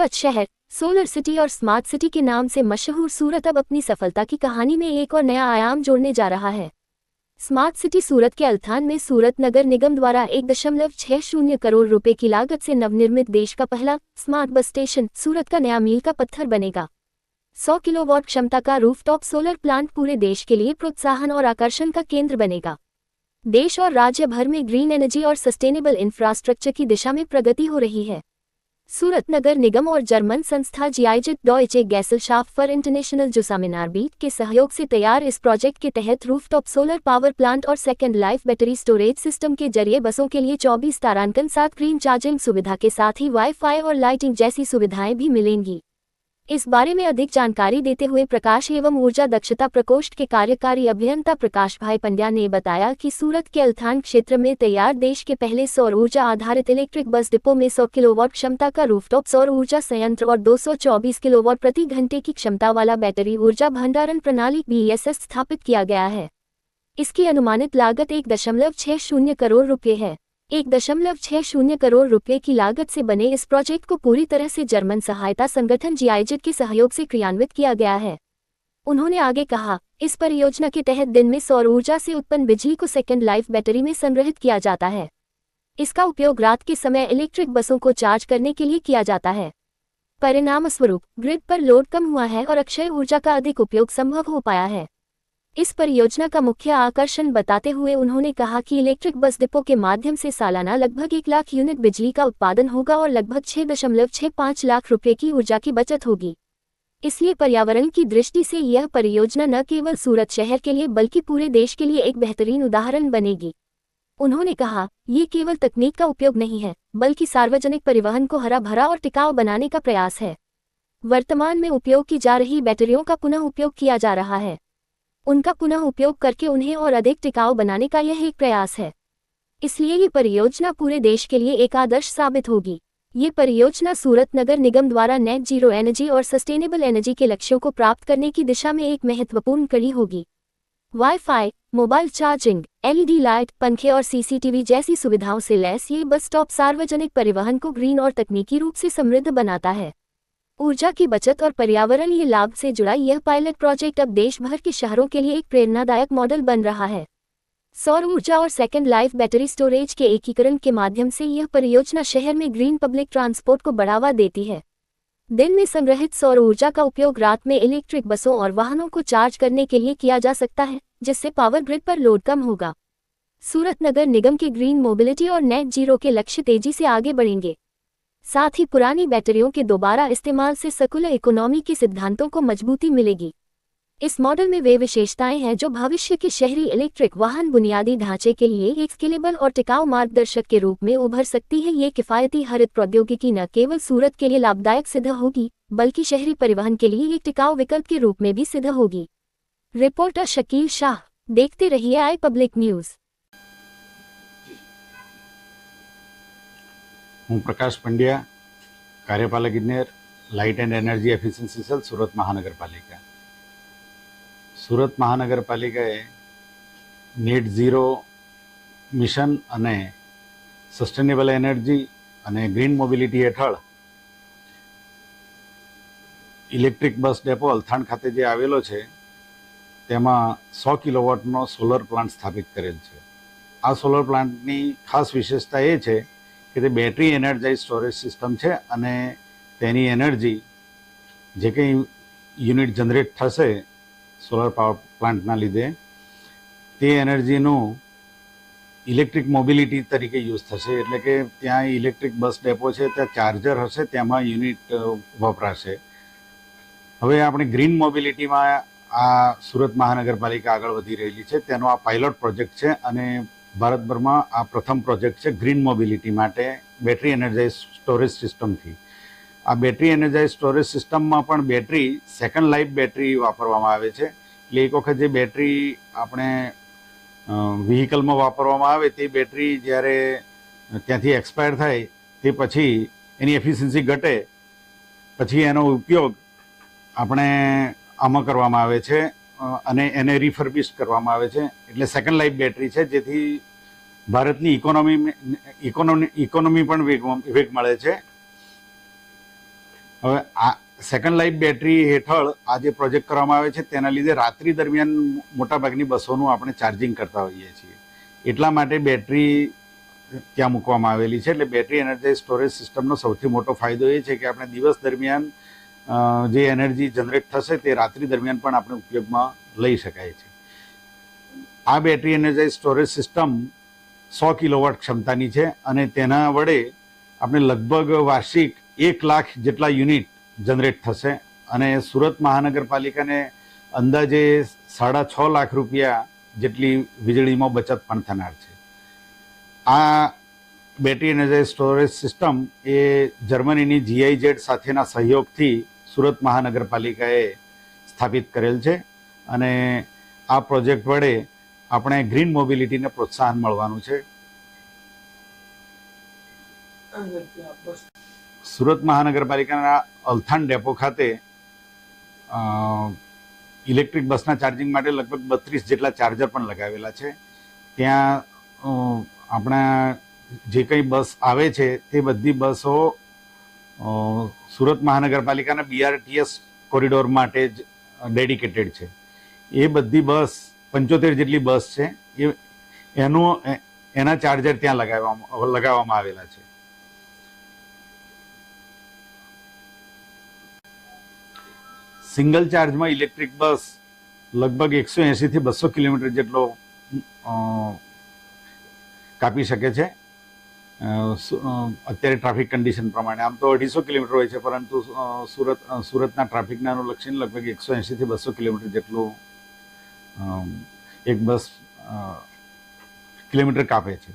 सूरत शहर solar city और smart city के नाम से मशहूर सूरत अब अपनी सफलता की कहानी में एक और नया आयाम जोड़ने जा रहा है। स्मार्ट सिटी सूरत के अल्थान में सूरत नगर निगम द्वारा 1.60 करोड़ रुपए की लागत से नवनिर्मित देश का पहला स्मार्ट बस स्टेशन सूरत का नया मील का पत्थर बनेगा। 100 किलोवाट क्षमता का रूफटॉप सोलर प्लांट पूरे देश के लिए प्रोत्साहन और आकर्षण का केंद्र बनेगा। देश और राज्य भर में ग्रीन एनर्जी और सस्टेनेबल इंफ्रास्ट्रक्चर की दिशा में प्रगति हो रही है। सूरत नगर निगम और जर्मन संस्था GIZ डॉयचे गैसेलशाफ्ट फॉर इंटरनेशनल जुसामिनारबीट के सहयोग से तैयार इस प्रोजेक्ट के तहत रूफटॉप सोलर पावर प्लांट और second life battery storage system के जरिए बसों के लिए 24 तारांकन 7 ग्रीन चार्जिंग सुविधा के साथ ही वाईफाई और लाइटिंग जैसी सुविधाएं भी मिलेंगी। इस बारे में अधिक जानकारी देते हुए प्रकाश एवं ऊर्जा दक्षता प्रकोष्ठ के कार्यकारी अभियंता प्रकाश भाई पंड्या ने बताया कि सूरत के अल्थान क्षेत्र में तैयार देश के पहले सौर ऊर्जा आधारित इलेक्ट्रिक बस डिपो में 100 किलोवाट क्षमता का रूफटॉप सौर ऊर्जा संयंत्र और 224 किलोवाट प्रति घंटे की क्षमता वाला बैटरी ऊर्जा भंडारण प्रणाली BESS स्थापित किया गया है। इसकी अनुमानित लागत 1.60 करोड़ रुपये है। 1.60 करोड़ रुपए की लागत से बने इस प्रोजेक्ट को पूरी तरह से जर्मन सहायता संगठन GIZ के सहयोग से क्रियान्वित किया गया है। उन्होंने आगे कहा, इस परियोजना के तहत दिन में सौर ऊर्जा से उत्पन्न बिजली को सेकेंड लाइफ बैटरी में संग्रहित किया जाता है। इसका उपयोग रात के समय इलेक्ट्रिक बसों को चार्ज करने के लिए किया जाता है। परिणामस्वरूप ग्रिड पर लोड कम हुआ है और अक्षय ऊर्जा का अधिक उपयोग संभव हो पाया है। इस परियोजना का मुख्य आकर्षण बताते हुए उन्होंने कहा कि इलेक्ट्रिक बस डिपो के माध्यम से सालाना लगभग 1 लाख यूनिट बिजली का उत्पादन होगा और लगभग 6.65 लाख रुपए की ऊर्जा की बचत होगी। इसलिए पर्यावरण की दृष्टि से यह परियोजना न केवल सूरत शहर के लिए बल्कि पूरे देश के लिए एक बेहतरीन उदाहरण बनेगी। उन्होंने कहा, ये केवल तकनीक का उपयोग नहीं है बल्कि सार्वजनिक परिवहन को हरा भरा और टिकाऊ बनाने का प्रयास है। वर्तमान में उपयोग की जा रही बैटरियों का पुनः उपयोग किया जा रहा है। उनका पुनः उपयोग करके उन्हें और अधिक टिकाऊ बनाने का यह एक प्रयास है। इसलिए ये परियोजना पूरे देश के लिए एक आदर्श साबित होगी। ये परियोजना सूरत नगर निगम द्वारा नेट जीरो एनर्जी और सस्टेनेबल एनर्जी के लक्ष्यों को प्राप्त करने की दिशा में एक महत्वपूर्ण कड़ी होगी। Wifi, mobile charging, LED light, पंखे और CCTV जैसी सुविधाओं से लैस ये बस स्टॉप सार्वजनिक परिवहन को ग्रीन और तकनीकी रूप से समृद्ध बनाता है। ऊर्जा की बचत और पर्यावरणीय लाभ से जुड़ा यह पायलट प्रोजेक्ट अब देश भर के शहरों के लिए एक प्रेरणादायक मॉडल बन रहा है। सौर ऊर्जा और सेकेंड लाइफ बैटरी स्टोरेज के एकीकरण के माध्यम से यह परियोजना शहर में ग्रीन पब्लिक ट्रांसपोर्ट को बढ़ावा देती है। दिन में संग्रहित सौर ऊर्जा का उपयोग रात में इलेक्ट्रिक बसों और वाहनों को चार्ज करने के लिए किया जा सकता है, जिससे पावर ग्रिड पर लोड कम होगा। सूरत नगर निगम के ग्रीन मोबिलिटी और नेट जीरो के लक्ष्य तेजी से आगे बढ़ेंगे। साथ ही पुरानी बैटरियों के दोबारा इस्तेमाल से सर्कुलर इकोनॉमी के सिद्धांतों को मजबूती मिलेगी। इस मॉडल में वे विशेषताएं हैं जो भविष्य के शहरी इलेक्ट्रिक वाहन बुनियादी ढांचे के लिए एक स्केलेबल और टिकाऊ मार्गदर्शक के रूप में उभर सकती है। ये किफायती हरित प्रौद्योगिकी न केवल सूरत के लिए लाभदायक सिद्ध होगी बल्कि शहरी परिवहन के लिए एक टिकाऊ विकल्प के रूप में भी सिद्ध होगी। रिपोर्टर शकील शाह, देखते रहिए आई पब्लिक न्यूज। હું પ્રકાશ પંડ્યા, કાર્યપાલક ઇજનેર, light and energy efficiency cell, Surat મહાનગરપાલિકા. સુરત મહાનગરપાલિકાએ નેટ ઝીરો મિશન અને સસ્ટેનેબલ એનર્જી અને ગ્રીન મોબિલિટી હેઠળ ઇલેક્ટ્રિક બસ ડેપો અલથાણ ખાતે જે આવેલો છે તેમાં 100 કિલોવોટનો સોલર પ્લાન્ટ સ્થાપિત કરેલ છે. આ સોલર પ્લાન્ટની ખાસ વિશેષતા એ છે કે તે બેટરી એનર્જાઇઝ સ્ટોરેજ સિસ્ટમ છે અને તેની એનર્જી જે કંઈ યુનિટ જનરેટ થશે સોલર પાવર પ્લાન્ટના લીધે તે એનર્જીનું ઇલેક્ટ્રિક મોબિલિટી તરીકે યુઝ થશે. એટલે કે ત્યાં ઇલેક્ટ્રિક બસ ડેપો છે ત્યાં ચાર્જર હશે, તેમાં યુનિટ વપરાશે. હવે આપણે ગ્રીન મોબિલિટીમાં આ સુરત મહાનગરપાલિકા આગળ વધી રહેલી છે. તેનો આ પાયલોટ પ્રોજેક્ટ છે અને ભારતભરમાં આ પ્રથમ પ્રોજેક્ટ છે ગ્રીન મોબિલિટી માટે બેટરી એનર્જાઇઝ સ્ટોરેજ સિસ્ટમથી. આ બેટરી એનર્જાઇઝ સ્ટોરેજ સિસ્ટમમાં પણ બેટરી સેકન્ડ લાઈફ બેટરી વાપરવામાં આવે છે. એટલે એક વખત જે બેટરી આપણે વ્હીકલમાં વાપરવામાં આવે તે બેટરી જ્યારે ત્યાંથી એક્સપાયર થાય તે પછી એની એફિશિયન્સી ઘટે પછી એનો ઉપયોગ આપણે આમાં કરવામાં આવે છે અને એને રિફર્બિશ કરવામાં આવે છે. એટલે સેકન્ડ લાઈફ બેટરી છે જેથી ભારતની ઇકોનોમી પણ વેગ મળે છે. હવે આ સેકન્ડ લાઈફ બેટરી હેઠળ આ જે પ્રોજેક્ટ કરવામાં આવે છે તેના લીધે રાત્રિ દરમિયાન મોટાભાગની બસોનું આપણે ચાર્જિંગ કરતા હોઈએ છીએ. એટલા માટે બેટરી ત્યાં મૂકવામાં આવેલી છે. એટલે બેટરી એનર્જાઇઝ સ્ટોરેજ સિસ્ટમનો સૌથી મોટો ફાયદો એ છે કે આપણે દિવસ દરમિયાન જે એનર્જી જનરેટ થશે તે રાત્રિ દરમિયાન પણ આપણે ઉપયોગમાં લઈ શકાય છે. આ battery energize storage system 100 kilowatt ક્ષમતાની છે અને તેના વડે આપણે લગભગ વાર્ષિક 1 લાખ જેટલા યુનિટ જનરેટ થશે અને સુરત મહાનગરપાલિકાને અંદાજે 6.5 લાખ રૂપિયા જેટલી વીજળીમાં બચત પણ થનાર છે. આ બેટરી એનર્જાઇઝ સ્ટોરેજ સિસ્ટમ એ જર્મનીની GIZ સાથેના સહયોગથી સુરત મહાનગરપાલિકાએ સ્થાપિત કરેલ છે અને આ પ્રોજેક્ટ વડે આપણે ગ્રીન મોબિલિટીને પ્રોત્સાહન મળવાનું છે. સુરત મહાનગરપાલિકાના અલથાણ ડેપો ખાતે ઇલેક્ટ્રિક બસના ચાર્જિંગ માટે લગભગ 32 જેટલા ચાર્જર પણ લગાવેલા છે. ત્યાં આપણા જે કંઈ બસ આવે છે તે બધી બસો સુરત મહાનગરપાલિકાના BRTS કોરિડોર માટે જ ડેડિકેટેડ છે. એ બધી બસ 75 જેટલી બસ છે એના ચાર્જર ત્યાં લગાવવામાં આવેલા છે. સિંગલ ચાર્જમાં ઇલેક્ટ્રિક બસ લગભગ 180 થી 200 કિલોમીટર જેટલો કાપી શકે છે. અત્યારે ટ્રાફિક કન્ડિશન પ્રમાણે આમ તો 250 કિલોમીટર હોય છે, પરંતુ સુરતના ટ્રાફિકને અનુલક્ષીને લગભગ 180 થી 200 કિલોમીટર જેટલું એક બસ કિલોમીટર કાપે છે.